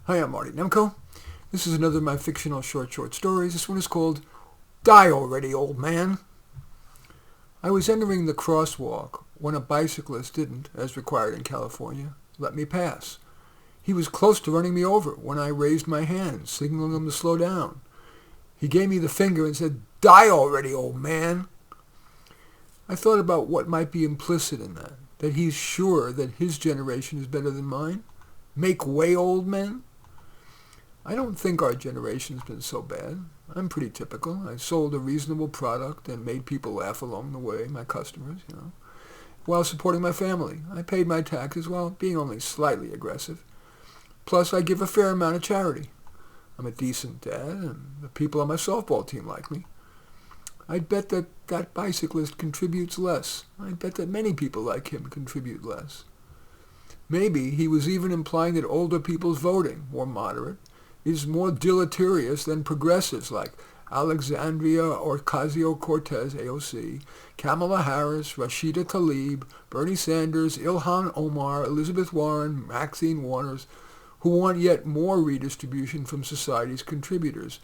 Hi, I'm Marty Nemko. This is another of my fictional short stories. This one is called Die Already, Old Man. I was entering the crosswalk when a bicyclist didn't, as required in California, let me pass. He was close to running me over when I raised my hand, signaling him to slow down. He gave me the finger and said, "Die already, old man." I thought about what might be implicit in that he's sure that his generation is better than mine. Make way, old men. I don't think our generation's been so bad. I'm pretty typical. I sold a reasonable product and made people laugh along the way, my customers, while supporting my family. I paid my taxes while being only slightly aggressive. Plus, I give a fair amount of charity. I'm a decent dad, and the people on my softball team like me. I'd bet that bicyclist contributes less. I'd bet that many people like him contribute less. Maybe he was even implying that older people's voting, more moderate, is more deleterious than progressives like Alexandria Ocasio-Cortez, AOC, Kamala Harris, Rashida Tlaib, Bernie Sanders, Ilhan Omar, Elizabeth Warren, Maxine Waters, who want yet more redistribution from society's contributors,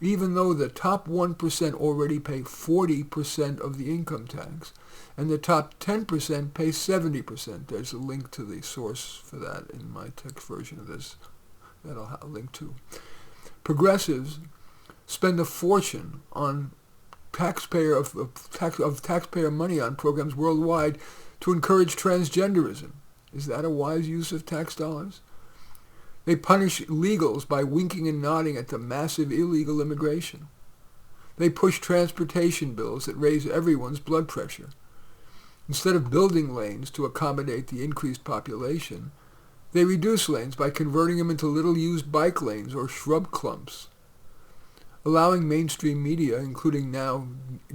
even though the top 1% already pay 40% of the income tax, and the top 10% pay 70%. There's a link to the source for that in my text version of this that I'll have a link to. Progressives spend a fortune on taxpayer money on programs worldwide to encourage transgenderism. Is that a wise use of tax dollars? They punish illegals by winking and nodding at the massive illegal immigration. They push transportation bills that raise everyone's blood pressure. Instead of building lanes to accommodate the increased population, they reduce lanes by converting them into little-used bike lanes or shrub clumps. Allowing mainstream media, including now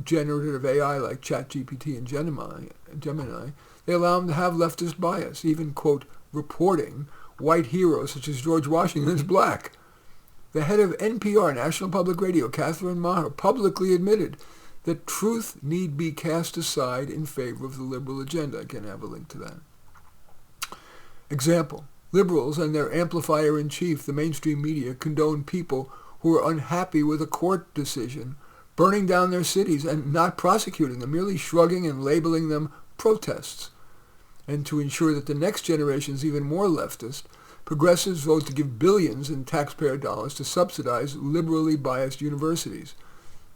generative AI like ChatGPT and Gemini, they allow them to have leftist bias, even, quote, reporting white heroes such as George Washington as black. The head of NPR, National Public Radio, Catherine Maher, publicly admitted that truth need be cast aside in favor of the liberal agenda. Again, I have a link to that. Example, liberals and their amplifier-in-chief, the mainstream media, condone people who are unhappy with a court decision, burning down their cities and not prosecuting them, merely shrugging and labeling them protests. And to ensure that the next generation is even more leftist, progressives vote to give billions in taxpayer dollars to subsidize liberally biased universities.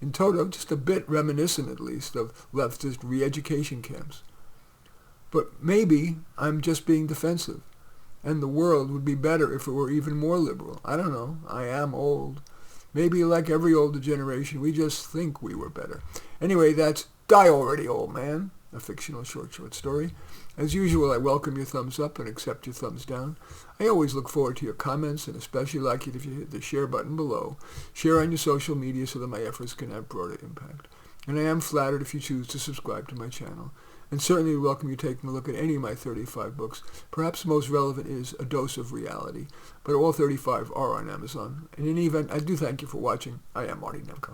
In toto, just a bit reminiscent, at least, of leftist re-education camps. But maybe I'm just being defensive, and the world would be better if it were even more liberal. I don't know. I am old. Maybe like every older generation, we just think we were better. Anyway, that's Die Already, Old Man, a fictional short story. As usual, I welcome your thumbs up and accept your thumbs down. I always look forward to your comments, and especially like it if you hit the share button below. Share on your social media so that my efforts can have broader impact. And I am flattered if you choose to subscribe to my channel. And certainly welcome you taking a look at any of my 35 books. Perhaps the most relevant is A Dose of Reality, but all 35 are on Amazon. In any event, I do thank you for watching. I am Marty Nemko.